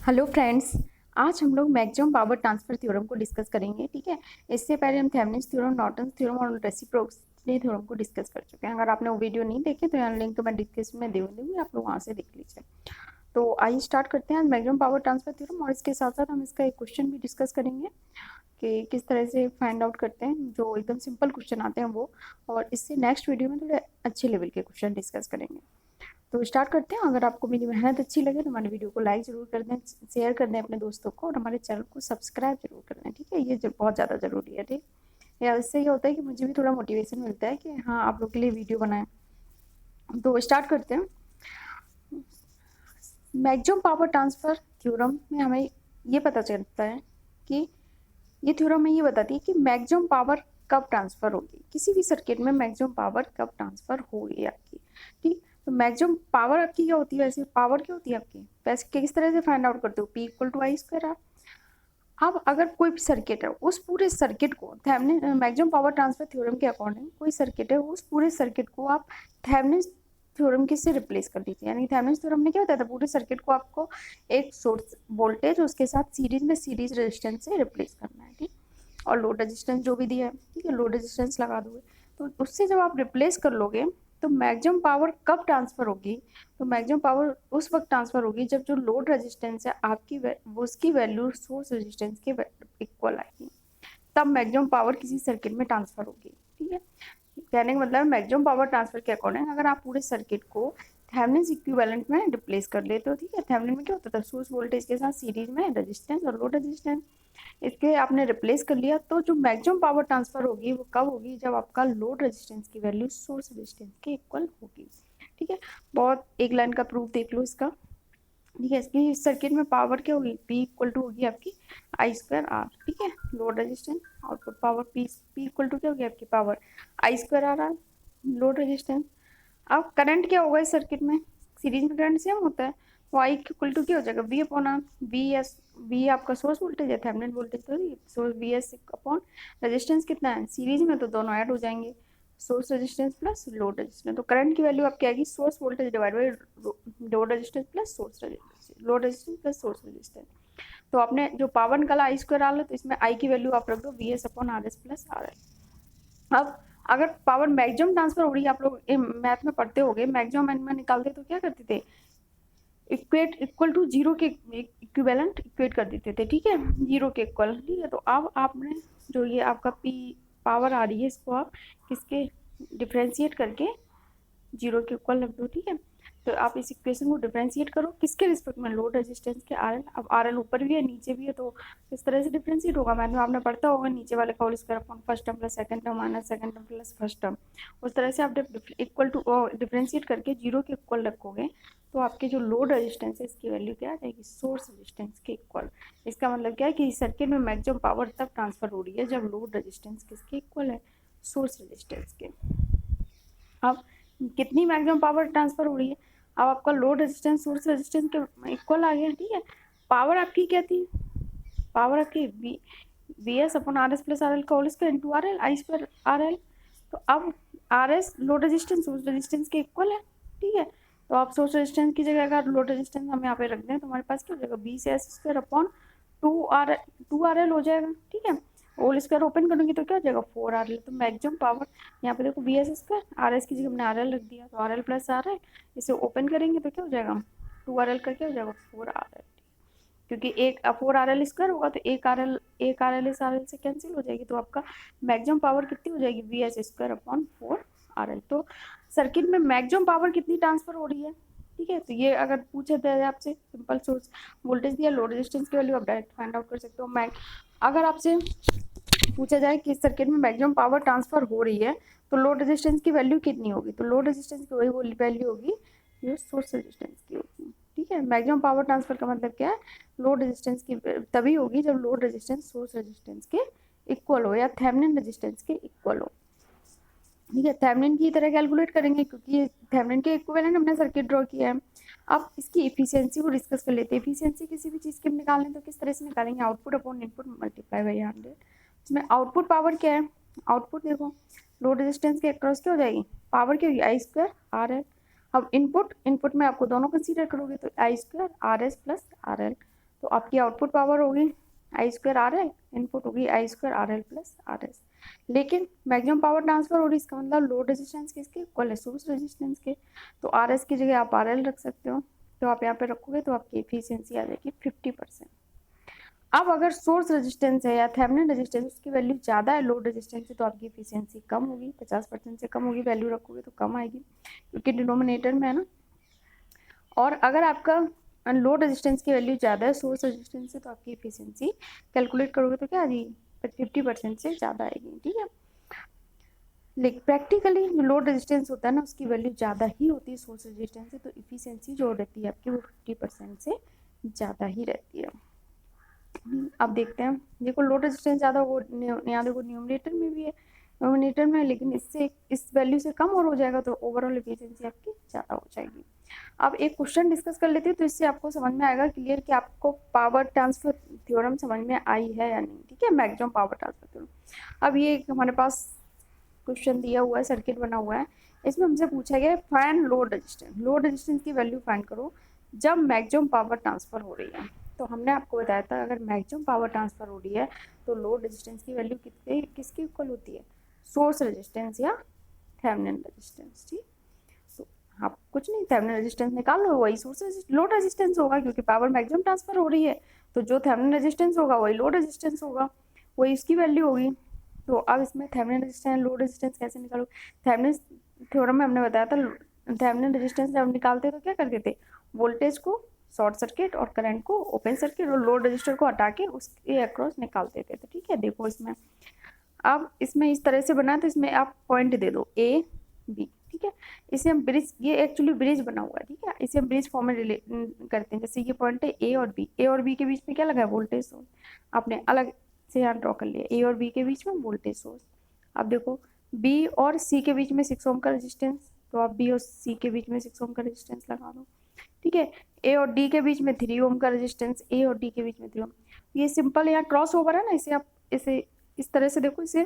Hello friends, आज हम लोग मैक्सिमम पावर ट्रांसफर थ्योरम को डिस्कस करेंगे। ठीक है, इससे पहले हम थेवेनिन्स थ्योरम, नॉर्टन्स थ्योरम और रेसिप्रोसिटी थ्योरम को डिस्कस कर चुके हैं। अगर आपने वो वीडियो नहीं देखे तो यहाँ लिंक तो मैं डिस्क्रिप्शन में दे दूँगी, आप लोग वहाँ से देख लीजिए। तो आइए स्टार्ट करते हैं मैक्सिमम पावर ट्रांसफर थ्योरम, और इसके साथ साथ हम इसका एक क्वेश्चन भी डिस्कस करेंगे कि किस तरह से फाइंड आउट करते हैं, जो एकदम सिंपल क्वेश्चन आते हैं वो। और इससे नेक्स्ट वीडियो में थोड़े अच्छे लेवल के क्वेश्चन डिस्कस करेंगे। तो स्टार्ट करते हैं। अगर आपको मेरी मेहनत अच्छी लगे तो हमारे वीडियो को लाइक जरूर कर दें, शेयर कर दें अपने दोस्तों को, और हमारे चैनल को सब्सक्राइब जरूर कर दें। ठीक है, ये बहुत ज़्यादा ज़रूरी है। ठीक, या इससे ये होता है कि मुझे भी थोड़ा मोटिवेशन मिलता है कि हाँ, आप लोग के लिए वीडियो बनाएं। तो स्टार्ट करते हैं। मैक्सिमम पावर ट्रांसफर थ्योरम में हमें ये पता चलता है कि ये थ्योरम में ये बताती है कि मैक्सिमम पावर कब ट्रांसफर होगी, किसी भी सर्किट में मैक्सिमम पावर कब ट्रांसफर होगी आपकी। ठीक, तो मैक्सिमम पावर आपकी क्या होती है, वैसे पावर क्या होती है आपकी, वैसे किस तरह से फाइंड आउट करते हो, P equal to I square R. अब अगर कोई भी सर्किट है, उस पूरे सर्किट को Thevenin maximum power transfer theorem के अकॉर्डिंग कोई सर्किट है, उस पूरे सर्किट को आप थेवेनिन थ्योरम किससे रिप्लेस कर दीजिए। यानी थेवेनिन थ्योरम ने क्या बताया था, पूरे सर्किट को आपको एक सोर्स वोल्टेज उसके साथ सीरीज में सीरीज रेजिस्टेंस से रिप्लेस करना है। ठीक, और लोड रेजिस्टेंस जो भी दिया है, ठीक है, लोड रेजिस्टेंस लगा दोगे। तो उससे जब आप रिप्लेस कर लोगे तो मैक्सिमम पावर कब ट्रांसफर होगी, तो मैक्सिमम पावर उस वक्त ट्रांसफर होगी जब जो लोड रेजिस्टेंस है आपकी उसकी वैल्यू सोर्स रेजिस्टेंस के इक्वल आएगी, तब मैक्सिमम पावर किसी सर्किट में ट्रांसफर होगी। ठीक है, कहने का मतलब मैक्सिमम पावर ट्रांसफर के अकॉर्डिंग अगर आप पूरे सर्किट को थेवेनिन इक्विवेलेंट में रिप्लेस कर लेते हो। ठीक है, थेवेनिन में क्या होता था, सोर्स वोल्टेज के साथ सीरीज में रेजिस्टेंस और लोड रेजिस्टेंस, इसके आपने रिप्लेस कर लिया, तो जो मैक्सिमम पावर ट्रांसफर होगी वो कब होगी, जब आपका लोड रेजिस्टेंस की वैल्यू सोर्स रेजिस्टेंस के इक्वल होगी। ठीक है, बहुत एक लाइन का प्रूफ देख लो इसका। ठीक है, इसकी सर्किट में पावर क्या होगी, P इक्वल टू होगी आपकी आई स्क्वायर आर। ठीक है, load resistance, output power P equal to क्या होगी आपकी power I square R R, load resistance. अब करंट क्या होगा इस सर्किट में, सीरीज में करंट सेम होता है, तो आई इक्वल टू क्या हो जाएगा, V upon R. V S, V आपका सोर्स वोल्टेज है, थेवेनिन वोल्टेज तो source V S upon resistance कितना है सीरीज में, तो दोनों ऐड हो जाएंगे, source resistance plus load resistance. तो करंट की वैल्यू आपकी आएगी source voltage divide by load resistance plus source resistance, load resistance plus source resistance. तो आपने जो पावर निकाला आई स्क्वायर आर, तो इसमें आई की वैल्यू आप रख दो we S upon R S plus R L. अब अगर पावर मैक्सिमम ट्रांसफर हो रही है, आप लोग मैथ में पढ़ते होंगे, मैक्सिमम में निकालते तो क्या करते थे, इक्वेट इक्वल टू जीरो के इक्विवेलेंट इक्वेट कर देते थे। ठीक है, जीरो के इक्वल। ठीक है, तो अब आपने जो ये आपका पी पावर आ रही है, इसको आप किसके डिफ्रेंशिएट करके जीरो के इक्वल रख दो। ठीक है, तो आप इस इक्वेशन को डिफरेंशिएट करो किसके रिस्पेक्ट में, लोड रेजिस्टेंस के आर एल। अब आर एल ऊपर भी है नीचे भी है, तो किस तरह से डिफरेंशिएट होगा, मैंने आपने पढ़ता होगा नीचे वाले का whole square upon first term plus second term minus second term plus first term. उस तरह से आप इक्वल टू डिफरेंशिएट करके जीरो के इक्वल रखोगे, तो आपके जो लोड रेजिस्टेंस है इसकी वैल्यू क्या आ जाएगी, सोर्स रेजिस्टेंस के इक्वल। इसका मतलब क्या है कि सर्किट में मैक्सिमम पावर तब ट्रांसफर हो रही है जब लोड रेजिस्टेंस किसके इक्वल है, सोर्स रेजिस्टेंस के। अब कितनी मैक्सिमम पावर ट्रांसफर हो रही है, अब आपका लोड रेजिस्टेंस सोर्स रेजिस्टेंस के इक्वल आ गया। ठीक है, पावर आपकी क्या थी, पावर आपकी V S upon R S plus R L का whole square into R L I square R L. तो अब R S load resistance source resistance के इक्वल है। ठीक है, तो आप सोर्स रेजिस्टेंस की जगह अगर लोड रेजिस्टेंस हम यहाँ पे रख दें तो हमारे पास क्या हो जाएगा, बी से S square upon two R L हो जाएगा। ठीक है, होल स्क्वायर ओपन करूँगी तो क्या हो जाएगा, 4 RL। तो मैक्सिमम पावर यहाँ पे देखो V S square, R S की जगह हमने आर एल रख दिया, तो are L plus R L, इसे ओपन करेंगे तो क्या हो जाएगा, 2 RL का क्या हो जाएगा 4 RL, क्योंकि एक 4 RL स्क्वायर होगा तो एक आर एल इस आर एल से कैंसिल हो जाएगी, तो आपका मैक्सिमम पावर कितनी हो जाएगी, V S square upon 4 RL। तो सर्किट में मैक्सिमम पावर कितनी ट्रांसफर हो रही है। ठीक है, तो ये अगर पूछे जाए आपसे, सिंपल सोर्स वोल्टेज दिया, लोड रेजिस्टेंस की वैल्यू आप डायरेक्ट फाइंड आउट कर सकते हो। अगर आपसे पूछा जाए कि सर्किट में मैक्सिमम पावर ट्रांसफर हो रही है तो लोड रेजिस्टेंस की वैल्यू कितनी होगी, तो लोड रेजिस्टेंस की वही वैल्यू होगी जो सोर्स रेजिस्टेंस की होगी। ठीक है, मैक्सिमम पावर ट्रांसफर का मतलब क्या है, लोड रेजिस्टेंस की तभी होगी जब लोड रेजिस्टेंस सोर्स रेजिस्टेंस के इक्वल हो या थेवेनिन रेजिस्टेंस के इक्वल हो। ठीक है, थेवेनिन की तरह कैलकुलेट करेंगे क्योंकि थेवेनिन के इक्विवेलेंट हमने सर्किट ड्रॉ किया है। अब इसकी एफिशिएंसी को डिस्कस कर लेते हैं। एफिशिएंसी किसी भी चीज़ के निकालें तो किस तरह से निकालेंगे, output upon input multiply by 100। इसमें आउटपुट पावर क्या है, आउटपुट देखो लोड रेजिस्टेंस के अक्रॉस क्या हो जाएगी, पावर क्या होगी आई स्क्वायर आर एल। अब इनपुट में आपको दोनों कंसीडर करोगे तो I square R S plus R L. तो आपकी आउटपुट पावर होगी I square R L, input होगी I square R L plus R S. लेकिन मैक्सिमम पावर ट्रांसफर हो रही है, इसका मतलब लोड रेजिस्टेंस किसके इक्वल है, सोर्स रेजिस्टेंस के। तो आर एस की जगह आप आर एल रख सकते हो, तो आप यहाँ पे रखोगे तो आपकी एफिशिएंसी आ जाएगी 50%। अब अगर सोर्स रेजिस्टेंस है या थेवेनिन रेजिस्टेंस उसकी वैल्यू ज़्यादा है लोड रेजिस्टेंस से, तो आपकी एफिशिएंसी कम होगी, 50% से कम होगी, वैल्यू रखोगे तो कम आएगी क्योंकि डिनोमिनेटर में है ना। और अगर आपका लोड रेजिस्टेंस की वैल्यू ज़्यादा है सोर्स रेजिस्टेंस से, तो आपकी एफिशिएंसी कैलकुलेट करोगे तो क्या आ जाएगी, 50% से ज़्यादा आएगी, ठीक है। लेकिन प्रैक्टिकली जो लोड रेजिस्टेंस होता है ना उसकी वैल्यू ज़्यादा ही होती है सोर्स रेजिस्टेंस से, तो एफिशिएंसी जो रहती है आपकी वो 50% से ज़्यादा ही रहती है। अब देखते हैं, देखो लोड रेजिस्टेंस ज़्यादा हो, यहाँ देखो न्यूमरेटर में भी है, न्यूमरेटर में, लेकिन इससे इस वैल्यू से कम और हो जाएगा तो ओवरऑल एफिशिएंसी आपकी ज़्यादा हो जाएगी। अब एक क्वेश्चन डिस्कस कर लेते हैं, तो इससे आपको समझ में आएगा क्लियर कि आपको पावर ट्रांसफर थ्योरम समझ में आई है या नहीं, ठीक है, मैक्सिमम पावर ट्रांसफर थ्योरम। अब ये हमारे पास क्वेश्चन दिया हुआ है, सर्किट बना हुआ है, इसमें हमसे पूछा गया है find load resistance, load resistance की वैल्यू फाइंड करो जब मैक्सिमम पावर ट्रांसफर हो रही है। तो हमने आपको बताया था अगर मैक्सिमम पावर ट्रांसफर हो रही है तो लोड रेजिस्टेंस की वैल्यू किसकी इक्वल होती है, सोर्स रेजिस्टेंस या थेवेनिन रेजिस्टेंस, ठीक। तो आप कुछ नहीं, थेवेनिन रेजिस्टेंस निकाल लो, वही सोर्स लोड रेजिस्टेंस होगा क्योंकि पावर मैक्सिमम ट्रांसफर हो रही है, तो जो थेवेनिन रेजिस्टेंस होगा वही लोड रेजिस्टेंस होगा, वही इसकी वैल्यू होगी। तो अब इसमें थेवेनिन रेजिस्टेंस लोड रेजिस्टेंस कैसे निकालो, थेवेनिन थ्योरम में हमने बताया था थेवेनिन रेजिस्टेंस जब निकालते तो क्या करते थे, वोल्टेज को शॉर्ट सर्किट और करंट को ओपन सर्किट और लोड रजिस्टर को हटा के उसके अक्रॉस निकाल देते थे, ठीक है। देखो इसमें, अब इसमें इस तरह से बना है तो इसमें आप पॉइंट दे दो ए बी, ठीक है। इसे हम ब्रिज, ये एक्चुअली ब्रिज बना हुआ है, ठीक है, इसे हम ब्रिज फॉर्म में रिलेट करते हैं। जैसे ये पॉइंट है ए और बी, ए और बी के बीच में क्या लगा है, वोल्टेज सोर्स, आपने अलग से यहाँ ड्रॉ कर लिया, ए और बी के बीच में वोल्टेज सोर्स। अब देखो बी और सी के बीच में 6 ओम का रेजिस्टेंस, तो आप बी और सी के बीच में 6 ओम का रेजिस्टेंस लगा दो, ठीक है। ए और डी के बीच में 3 ओम का रेजिस्टेंस, ए और डी के बीच में 3 ओम, ये सिंपल यहाँ क्रॉस ओवर है ना, इसे आप इसे इस तरह से देखो, इसे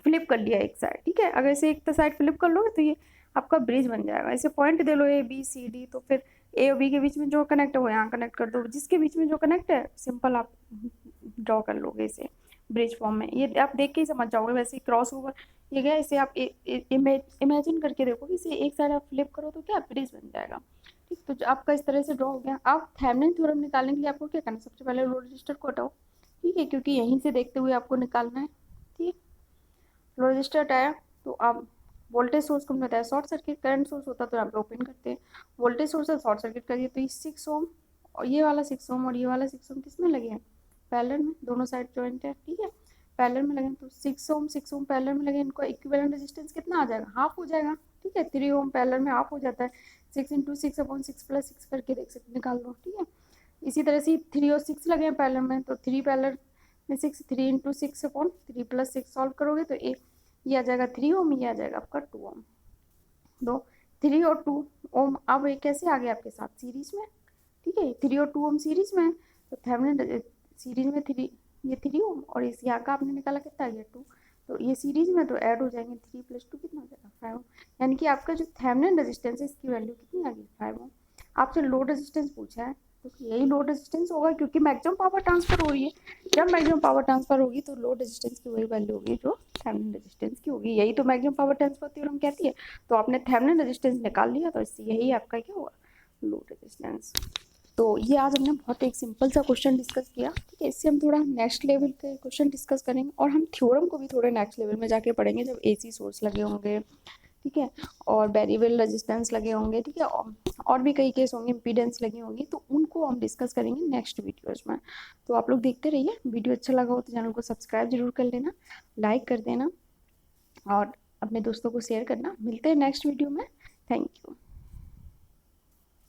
फ्लिप कर लिया एक साइड, ठीक है। अगर इसे एक साइड फ्लिप कर लोगे तो ये आपका ब्रिज बन जाएगा। इसे पॉइंट दे लो ए बी सी डी, तो फिर ए और बी के बीच में जो कनेक्ट है वो यहाँ कनेक्ट कर दो, जिसके बीच में जो कनेक्ट है सिंपल आप ड्रॉ कर लोगे इसे ब्रिज फॉर्म में, ये आप देख के ही समझ जाओगे। वैसे क्रॉस ओवर ये गया, इसे आप इमेजिन करके देखो कि इसे एक साइड आप फ्लिप करो तो क्या ब्रिज बन जाएगा, ठीक। तो आपका इस तरह से ड्रॉ हो गया। अब थेवेनिन थ्योरम निकालने के लिए आपको क्या करना है, सबसे पहले लोड रजिस्टर को हटाओ, ठीक है, क्योंकि यहीं से देखते हुए आपको निकालना है, ठीक। लोड रजिस्टर हटाया तो आप वोल्टेज सोर्स को बताया शॉर्ट सर्किट, करंट सोर्स होता तो यहाँ पे ओपन करते हैं, वोल्टेज सोर्स है शॉर्ट सर्किट करिए, तो ये 6 ओम और ये वाला 6 ओम और ये वाला 6 ओम किस में लगे हैं, पैरेलल में, दोनों साइड जॉइंट है, ठीक है, पैरेलल में लगे। तो 6 ओम पैरेलल में लगे, इनको इक्विवेलेंट रेजिस्टेंस कितना आ जाएगा, हाफ हो जाएगा, ठीक है। 3 ओम पैरेलल में हाफ हो जाता है, 6 × 6/6 + 6 करके देख सकते, निकाल लो, ठीक है। इसी तरह से 3 और 6 लगे हैं पैरेलल में, तो 3 पैरेलल में 6, 3 × 6/3 + 6 सॉल्व करोगे तो ये आ जाएगा 3 ओम, ये आ जाएगा आपका 2 ओम। दो 3 और 2 ओम अब ये कैसे आ गया आपके साथ सीरीज में, ठीक है, 3 और 2 ओम सीरीज में, तो थेवेनिन सीरीज में 3, ये 3 ओम और इस यहाँ का आपने निकाला कितना आ गया 2, तो ये सीरीज में तो ऐड हो जाएंगे, 3 + 2 कितना हो जाएगा 5 ओम, यानी कि आपका जो थेवेनिन रेजिस्टेंस है इसकी वैल्यू कितनी आ गई 5 ओम। आपसे लोड रेजिस्टेंस पूछा है तो यही लोड रेजिस्टेंस होगा क्योंकि मैक्सिमम पावर ट्रांसफर हो रही है, जब मैक्सिमम पावर ट्रांसफर होगी तो लोड रेजिस्टेंस की वही वैल्यू होगी जो थेवेनिन रेजिस्टेंस की होगी, यही तो मैक्सिमम पावर ट्रांसफर थ्योरम कहती है। तो आपने थेवेनिन रेजिस्टेंस निकाल लिया तो इससे यही आपका क्या होगा लोड रेजिस्टेंस। तो ये आज हमने बहुत एक सिंपल सा क्वेश्चन डिस्कस किया, ठीक है। इससे हम थोड़ा नेक्स्ट लेवल के क्वेश्चन डिस्कस करेंगे और हम थ्योरम को भी थोड़े नेक्स्ट लेवल में जाके पढ़ेंगे जब एसी सोर्स लगे होंगे, ठीक है, और वेरिएबल रेजिस्टेंस लगे होंगे, ठीक है, और भी कई केस होंगे, इम्पीडेंस लगी होंगी, तो उनको हम डिस्कस करेंगे नेक्स्ट वीडियोज़ में। तो आप लोग देखते रहिए, वीडियो अच्छा लगा हो तो चैनल को सब्सक्राइब जरूर कर लेना, लाइक कर देना और अपने दोस्तों को शेयर करना। मिलते हैं नेक्स्ट वीडियो में, थैंक यू।